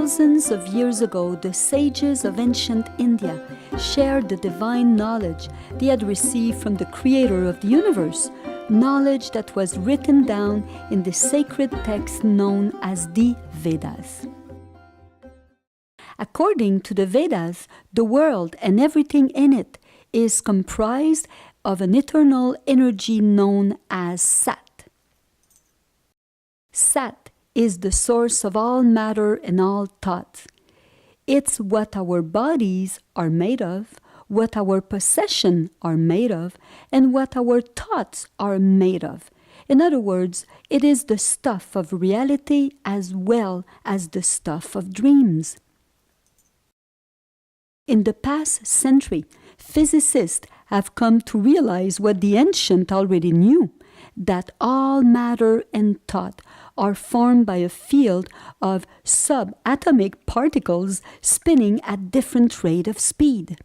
Thousands of years ago, the sages of ancient India shared the divine knowledge they had received from the creator of the universe, knowledge that was written down in the sacred text known as the Vedas. According to the Vedas, the world and everything in it is comprised of an eternal energy known as Sat. Sat is the source of all matter and all thoughts. It's what our bodies are made of, what our possessions are made of, and what our thoughts are made of. In other words, it is the stuff of reality as well as the stuff of dreams. In the past century, physicists have come to realize what the ancients already knew, that all matter and thought are formed by a field of subatomic particles spinning at different rate of speed.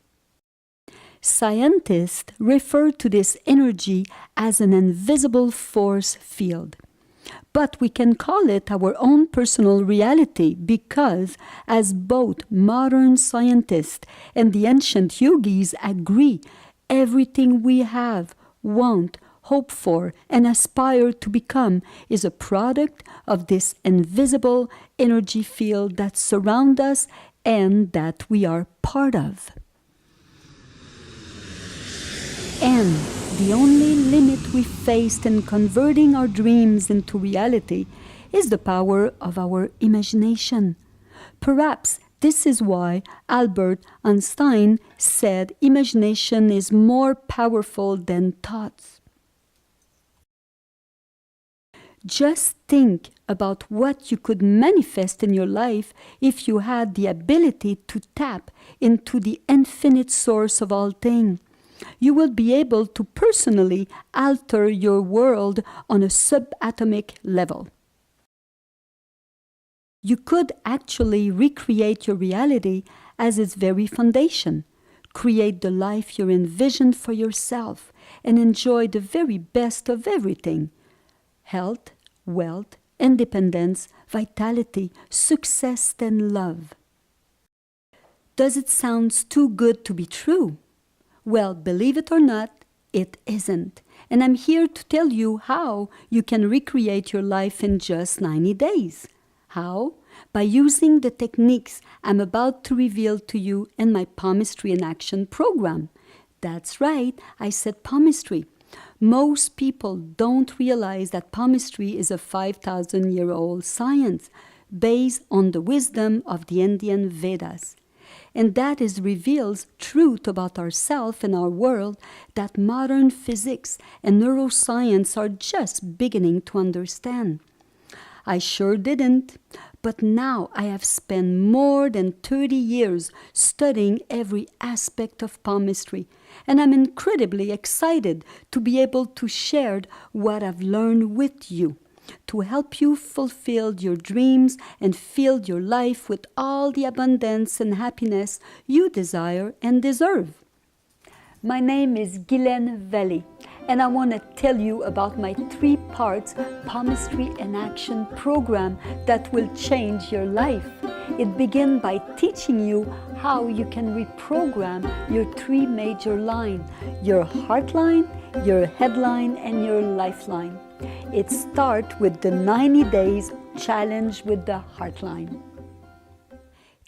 Scientists refer to this energy as an invisible force field. But we can call it our own personal reality because, as both modern scientists and the ancient yogis agree, everything we have, want, hope for, and aspire to become is a product of this invisible energy field that surrounds us and that we are part of. And the only limit we faced in converting our dreams into reality is the power of our imagination. Perhaps this is why Albert Einstein said imagination is more powerful than thoughts. Just think about what you could manifest in your life if you had the ability to tap into the infinite source of all things. You will be able to personally alter your world on a subatomic level. You could actually recreate your reality as its very foundation, create the life you envisioned for yourself, and enjoy the very best of everything: health, wealth, independence, vitality, success, and love. Does it sound too good to be true? Well, believe it or not, it isn't. And I'm here to tell you how you can recreate your life in just 90 days. How? By using the techniques I'm about to reveal to you in my Palmistry in Action program. That's right, I said palmistry. Most people don't realize that palmistry is a 5,000-year-old science based on the wisdom of the Indian Vedas. And that reveals truth about ourselves and our world that modern physics and neuroscience are just beginning to understand. I sure didn't, but now I have spent more than 30 years studying every aspect of palmistry, and I'm incredibly excited to be able to share what I've learned with you, to help you fulfill your dreams and fill your life with all the abundance and happiness you desire and deserve. My name is Guylaine Vallée, and I want to tell you about my 3-part Palmistry in Action program that will change your life. It begins by teaching you how you can reprogram your 3 major lines: your heart line, your headline, and your lifeline. It starts with the 90 days challenge with the heartline.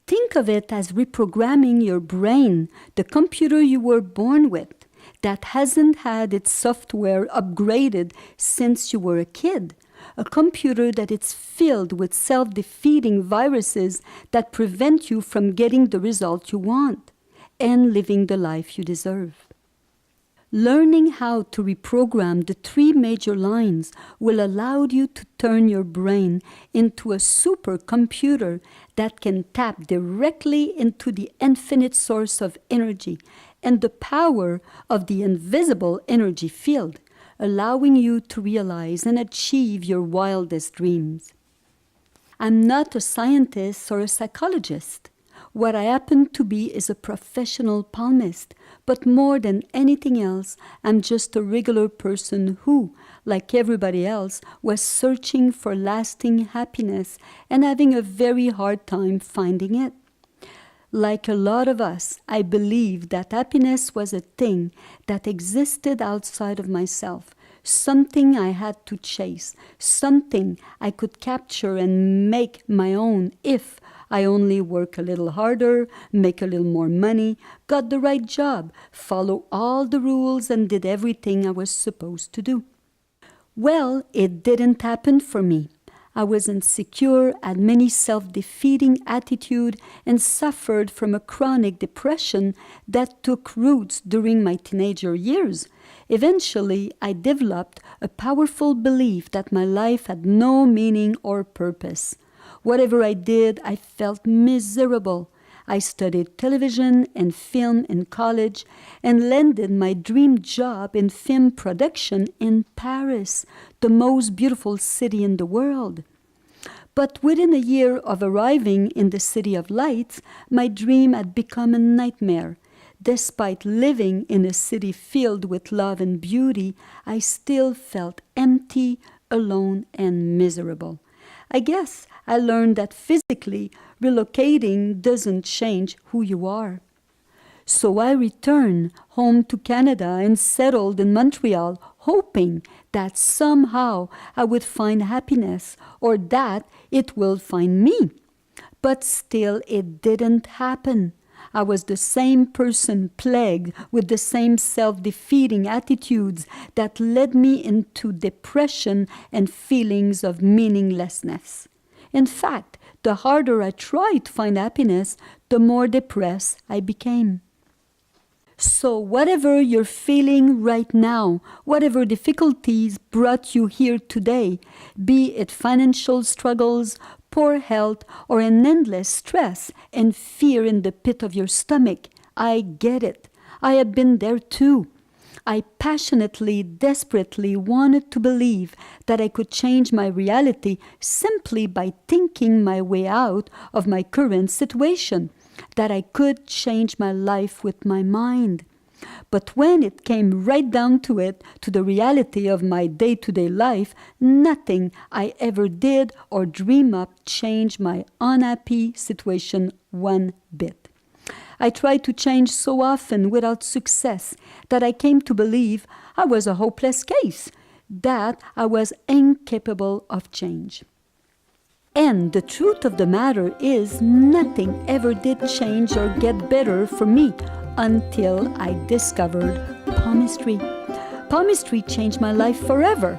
Think of it as reprogramming your brain, the computer you were born with, that hasn't had its software upgraded since you were a kid. A computer that is filled with self-defeating viruses that prevent you from getting the result you want and living the life you deserve. Learning how to reprogram the 3 major lines will allow you to turn your brain into a supercomputer that can tap directly into the infinite source of energy and the power of the invisible energy field, allowing you to realize and achieve your wildest dreams. I'm not a scientist or a psychologist. What I happen to be is a professional palmist, But more than anything else, I'm just a regular person who, like everybody else, was searching for lasting happiness and having a very hard time finding it. Like a lot of us, I believed that happiness was a thing that existed outside of myself, something I had to chase, something I could capture and make my own if I only work a little harder, make a little more money, got the right job, follow all the rules and did everything I was supposed to do. Well, it didn't happen for me. I was insecure, had many self-defeating attitude, and suffered from a chronic depression that took roots during my teenager years. Eventually, I developed a powerful belief that my life had no meaning or purpose. Whatever I did, I felt miserable. I studied television and film in college and landed my dream job in film production in Paris, the most beautiful city in the world. But within a year of arriving in the City of Lights, my dream had become a nightmare. Despite living in a city filled with love and beauty, I still felt empty, alone, and miserable. I guess I learned that physically, relocating doesn't change who you are. So I returned home to Canada and settled in Montreal, hoping that somehow I would find happiness or that it will find me. But still it didn't happen. I was the same person plagued with the same self-defeating attitudes that led me into depression and feelings of meaninglessness. In fact, the harder I tried to find happiness, the more depressed I became. So whatever you're feeling right now, whatever difficulties brought you here today, be it financial struggles, poor health, or an endless stress and fear in the pit of your stomach, I get it. I have been there too. I passionately, desperately wanted to believe that I could change my reality simply by thinking my way out of my current situation, that I could change my life with my mind. But when it came right down to it, to the reality of my day-to-day life, nothing I ever did or dream up changed my unhappy situation one bit. I tried to change so often without success that I came to believe I was a hopeless case, that I was incapable of change. And the truth of the matter is nothing ever did change or get better for me until I discovered palmistry. Palmistry changed my life forever.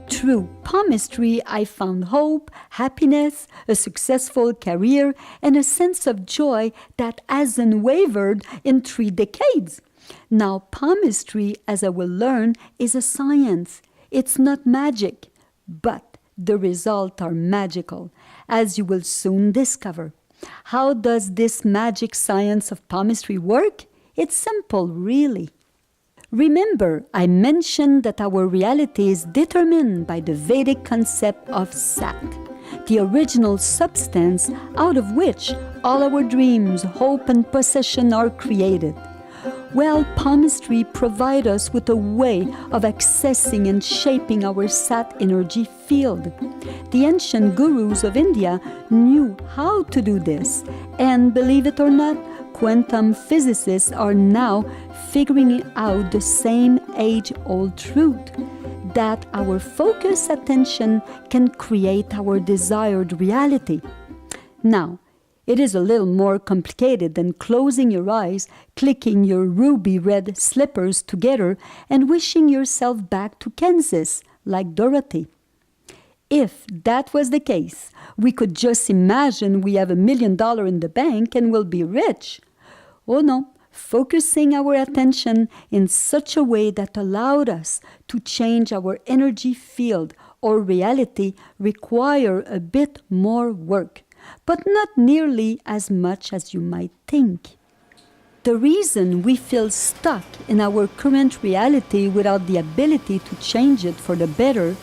Through palmistry, I found hope, happiness, a successful career, and a sense of joy that hasn't wavered in 3 decades. Now, palmistry, as I will learn, is a science. It's not magic, but the results are magical, as you will soon discover. How does this magic science of palmistry work? It's simple, really. Remember, I mentioned that our reality is determined by the Vedic concept of Sat, the original substance out of which all our dreams, hope, and possession are created. Well, palmistry provides us with a way of accessing and shaping our Sat energy field. The ancient gurus of India knew how to do this, and believe it or not, quantum physicists are now figuring out the same age-old truth, that our focused attention can create our desired reality. Now, it is a little more complicated than closing your eyes, clicking your ruby red slippers together, and wishing yourself back to Kansas, like Dorothy. If that was the case, we could just imagine we have $1 million in the bank and we'll be rich. Oh no, focusing our attention in such a way that allowed us to change our energy field or reality require a bit more work, but not nearly as much as you might think. The reason we feel stuck in our current reality without the ability to change it for the better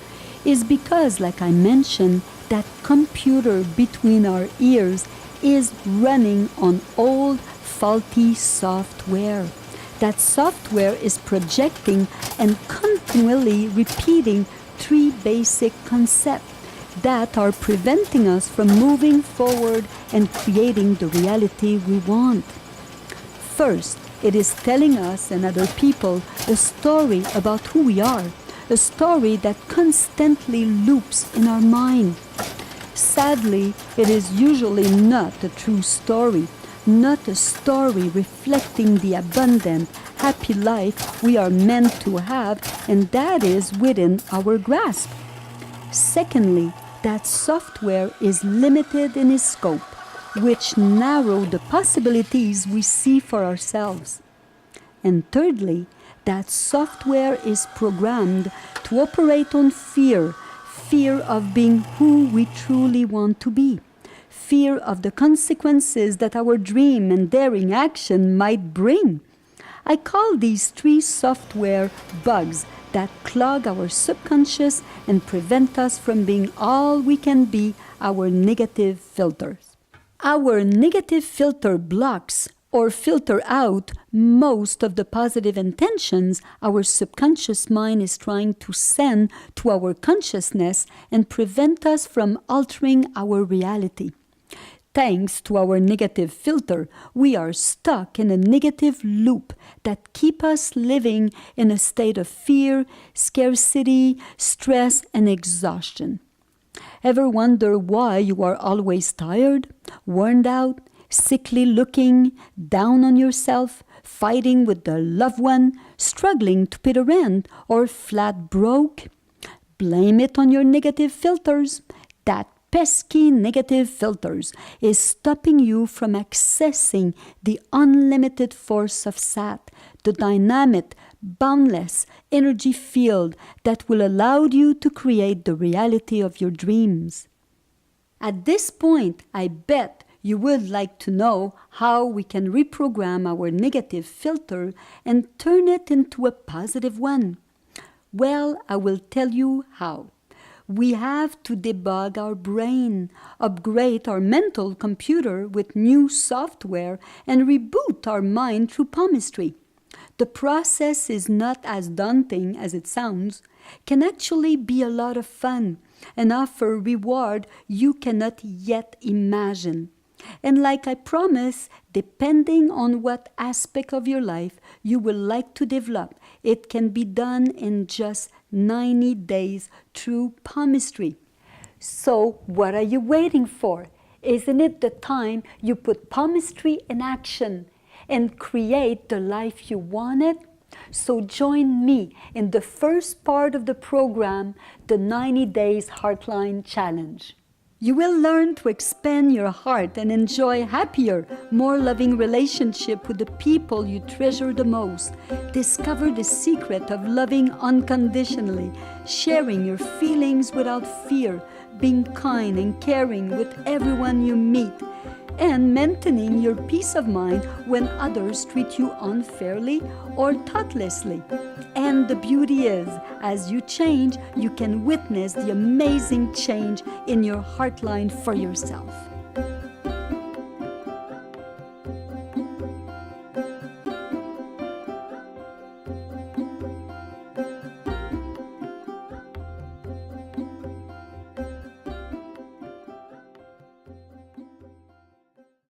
is because, like I mentioned, that computer between our ears is running on old, faulty software. That software is projecting and continually repeating three basic concepts that are preventing us from moving forward and creating the reality we want. First, it is telling us and other people a story about who we are, a story that constantly loops in our mind. Sadly, it is usually not a true story, not a story reflecting the abundant, happy life we are meant to have, and that is within our grasp. Secondly, that software is limited in its scope, which narrow the possibilities we see for ourselves. And thirdly, that software is programmed to operate on fear, fear of being who we truly want to be, fear of the consequences that our dream and daring action might bring. I call these three software bugs that clog our subconscious and prevent us from being all we can be, our negative filters. Our negative filter blocks or filter out most of the positive intentions our subconscious mind is trying to send to our consciousness and prevent us from altering our reality. Thanks to our negative filter, we are stuck in a negative loop that keeps us living in a state of fear, scarcity, stress, and exhaustion. Ever wonder why you are always tired, worn out, sickly looking, down on yourself, fighting with the loved one, struggling to pay the rent, or flat broke? Blame it on your negative filters. That pesky negative filters is stopping you from accessing the unlimited force of Sat, the dynamic, boundless energy field that will allow you to create the reality of your dreams. At this point, I bet you would like to know how we can reprogram our negative filter and turn it into a positive one. Well, I will tell you how. We have to debug our brain, upgrade our mental computer with new software, and reboot our mind through palmistry. The process is not as daunting as it sounds, can actually be a lot of fun, and offer reward you cannot yet imagine. And like I promise, depending on what aspect of your life you will like to develop, it can be done in just 90 days through palmistry. So what are you waiting for? Isn't it the time you put palmistry in action and create the life you wanted? So join me in the first part of the program, the 90 Days Heartline Challenge. You will learn to expand your heart and enjoy happier, more loving relationship with the people you treasure the most. Discover the secret of loving unconditionally, sharing your feelings without fear, being kind and caring with everyone you meet, and maintaining your peace of mind when others treat you unfairly or thoughtlessly. And the beauty is, as you change, you can witness the amazing change in your heartline for yourself.